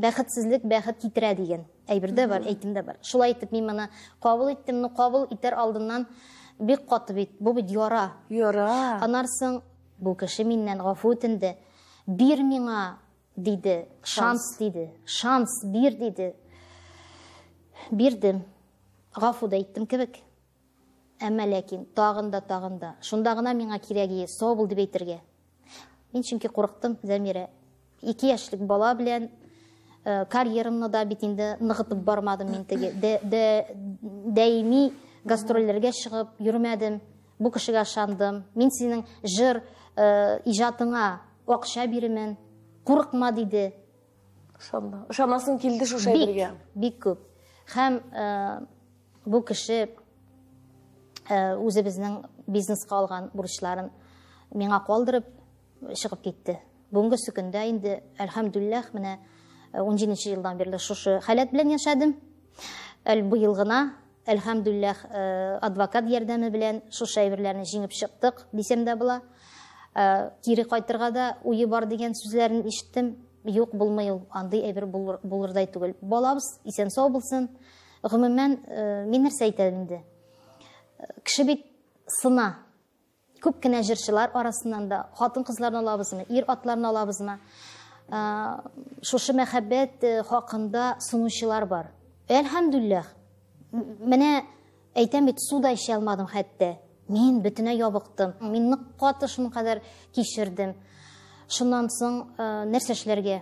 бәхетсезлек бәхет китерә дигән. Әйбердә бар, әйтемдә бар. Шулай итеп мин моны кабул иттем, кабул итәр алдыннан бик каты бит. Бу бит яра. Яра. Анарсың бу кеше миннән гафу үтенде. Бир миңа диде, шанс диде. Шанс бир диде. Бирдем. Гафу да иттем кебек. Әмма ләкин тагында. Шунда гына миңа кирәге сау бул дип әйтергә. Мин чөнки курыктым, Зәмирә. 2 яшьлек бала белән карьерамны да бит инде ныгытып бармадым мин теге. Даими гастрольләргә чыгып йөрмәдем. Бу кешегә ышандым. Мин синең җыр иҗатыңа акча бирәмен. Курыкма диде. Ышанасың килде шу шәйбергә. Бик күп. Һәм бу кеше үзебезнең бизнеска алган бурычларын миңа калдырып чыгып китте. Бүгенге көндә инде әлхәмдүлилләх менә 17 елдан бирле шушы халат белән яшәдем. Бу ел гына әлхәмдүлилләх адвокат ярдәме белән шушы әйберләрне җиңеп чыктык дисәм дә була. Кире кайтырга да уе бар дигән сүзләрен ишеттем. Юк, булмый ул, андый әйбер булырдай түгел. Балабыз исән сау булсын. Гомумән мин нәрсә әйтәм инде? Кеше бит сына. Күп кенә җырчылар арасыннан да хатын-кызларны алабызмы, ир-атларны алабызмы? Шушы мәхәббәт хакында сынучылар бар. Әлхәмдүлилләх. Менә әйтәм бит, суда эчә алмадым хәтта. Мин бөтенләй ябыктым. Мин нык каты шуның кадәр кичердем. Шуннан соң нәрсә эшләргә?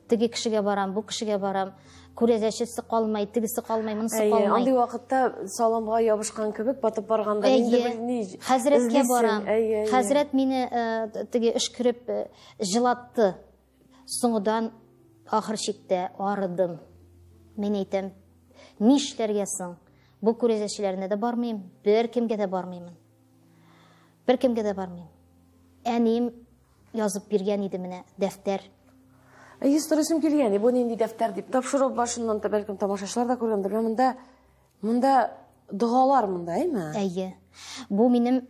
Теге кешегә барам, бу кешегә барам. Күрәзәчесе калмай, тегесе калмай, монысы калмай. Андый вакытта саламга ябышкан кебек батып барганда инде белми. Хәзрәткә барам. Хәзрәт мине теге эшкереп җылатты. Соңдан ахыр чиктә арыдым. Мин әйтәм, нишләргә соң? Бу күрәзәчеләренә дә бармыйм, беркемгә дә бармыйм. Беркемгә дә бармыйм. Әним язып биргән иде менә дәфтәр. Историясым килгән, бу нинди дәфтәр дип тапшырып башыннан да бәлкем тамашачылар да күргәндер. Монда дугалар монда, әйме? Әйе. Бу минем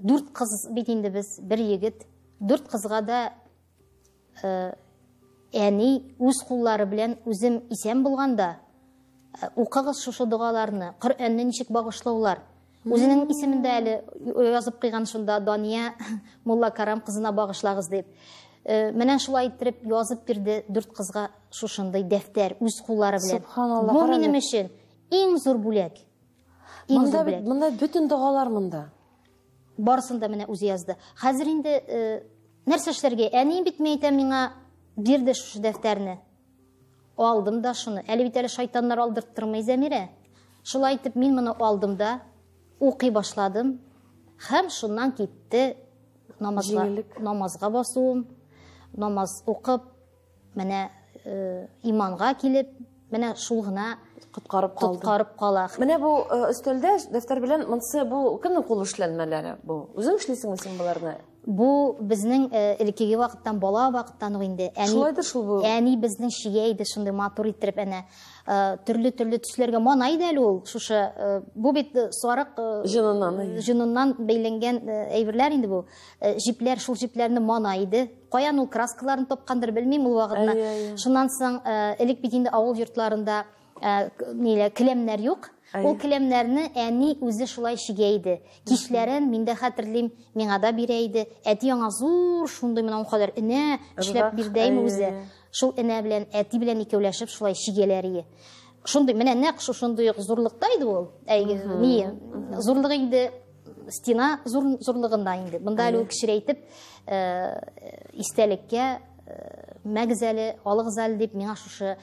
4 кыз бит инде без, бер егет. 4 кызга да әни үз куллары белән үзем исән булганда укыгыз шушы дугаларны, Коръәнне ничек багышлаулар. Үзенең исемендә әле язып куйган шунда Дания Мулла Карам кызына багышлагыз дип. Менә шулай итеп язып бирде 4 кызга шушындай дәфтәр үз куллары белән. Бу минем өчен иң зур бүләк. Монда бүтән дугалар монда. Барысын да менә үзе язды. Хәзер инде нәрсә эшләргә? Әни бит әйтә миңа бирде шушы дәфтәрне. Алдым да шуны. Әле бит әле шайтаннар алдырттырмый, Зәмирә. Шулай итеп мин моны алдым да укый башладым. Һәм шуннан китте намазга басуым. Намаз укып, менә иманга килеп, менә шул гына коткарып кала. Менә бу өстәлдә дәфтәр белән монсы бу кемнең кул эшләнмәләре бу? Үзең эшлисеңме син буларны? Бу безнең элеккеге вакыттан, бала вакыттан инде. Шулайдыр шул бу. Әни безнең шигә иде шундый матур итеп әнә төрле төсләргә манай да ул. Шушы бу бит сарык җыныннан бәйләнгән әйберләр инде бу. Җипләр, шул җипләрне манай иде. Каян ул краскаларын топкандыр белмим ул вакытта. Шуннан соң элек бит инде авыл йортларында келәмнәр юк. Ул келәмнәрне әни үзе шулай шигә иде. Кичләрен мин дә хәтерлим, миңа да бирә иде. Әти аңа зур шундый менә кадәр энә эшләп бирдәйме үзе. Шул энә белән әти белән икәүләшеп шулай шигәләр. Шундый менә нәкъ шундый зурлыкта иде ул. Зурлыгы инде стена зурлыгында инде. Монда әле кичерейтеп истәлеккә мәгъзәле, алыгызәле дип миңа шушы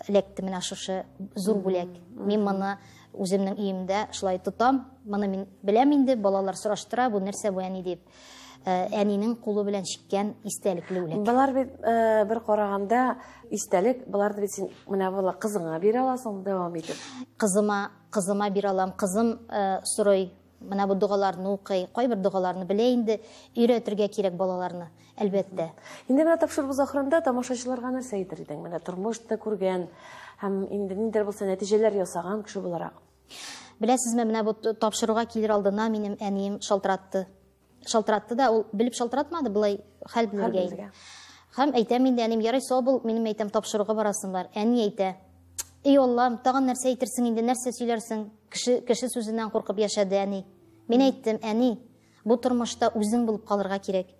эләкте, менә шушы зур бүләк. Мин моны үземнең өемдә шулай тотам. Моны мин беләм инде, балалар сораштыра, бу нәрсә бу әни дип. Әнинең кулы белән чиккән истәлекле үләк. Булар бит бер караганда истәлек, буларны бит син менә була кызыңа бирә аласың дәвам итеп. Кызыма бирә алам. Кызым сорый, менә бу дугаларны укый, кайбер дугаларны белә инде, өйрәтергә кирәк балаларны, әлбәттә. Инде менә тапшырыбыз ахырында тамашачыларга нәрсә әйтер идең? Менә тормышта күргән һәм инде ниндидер булса нәтиҗәләр ясаган кеше буларак. Беләсезме, менә бу тапшыруга килер алдына минем әнием шалтыратты. Шалтыратты да, ул белеп шалтыратмады, булай хәл белергә иде. Һәм әйтәм инде, әним, ярый, сау бул, минем әйтәм, тапшыруга барасың бар. Әни әйтә, ей Аллам, тагын нәрсә әйтерсең инде, нәрсә сөйләрсең? Кеше сүзеннән куркып яшәде әни. Мин әйттем, әни, бу тормышта үзең булып калырга кирәк.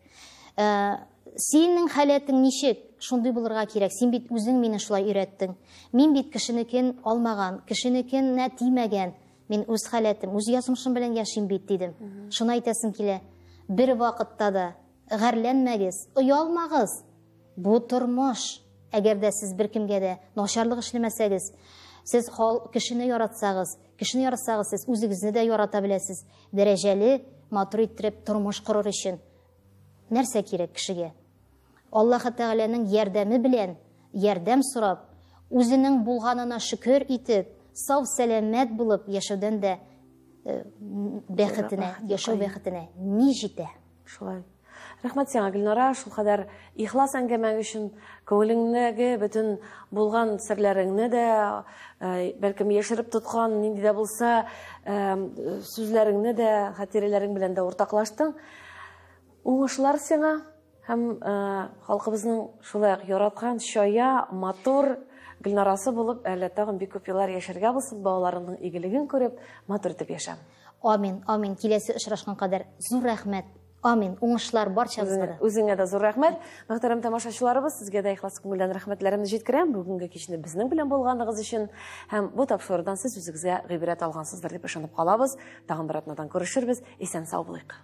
Синең хәләтең ничек? Шундый булырга кирәк. Син бит үзең мине шулай өйрәттең. Мин бит кешенекен алмаган, кешенекенә тимәгән. Мин үз хәләтем, үз язмышым белән яшим бит дидем. Шуны әйтәсем килә. Бер вакытта да гәрләнмәгез, оялмагыз. Бу тормыш. Әгәр дә сез беркемгә дә начарлык эшләмәсәгез, сез кешене яратсагыз, сез үзегезне дә ярата беләсез. Дәрәҗәле, матур итеп тормыш корыр өчен нәрсә кирәк кешегә? Аллаһ Тәгаләнең ярдәме белән, ярдәм сорап, үзенең булганына шөкер итеп, сау сәламәт булып яшәүдән дә бәхетенә, яшәү бәхетенә ни җитә? Шулай. Рәхмәт сиңа, Гөлнара, шул кадәр ихлас әңгәмәң өчен, күңелеңдәге бөтен булган серләреңне дә, бәлкем яшереп тоткан нинди дә булса, сүзләреңне дә, хатирәләрең белән дә уртаклаштың. Уңышлар сиңа һәм халкыбызның шулай яраткан, чая, матур Гөлнарасы булып, әле тагын бик күп еллар яшәргә булсын, балаларының игелеген күреп, матур итеп яшәм. Амин, амин. Киләсе очрашкан кадәр зур рәхмәт. Амин. Уңышлар барчабызга. Үзеңә дә зур рәхмәт. Мөхтәрәм тамашачыларыбыз, сезгә дә ихлас күңелдән рәхмәтләремне җиткерәм. Бүгенге кичне безнең белән булганыгыз өчен һәм бу тапшырудан сез үзегезгә гыйбрәт алгансыздыр дип ышанып калабыз. Тагын бер атнадан күрешербез. Исән сау булыйк.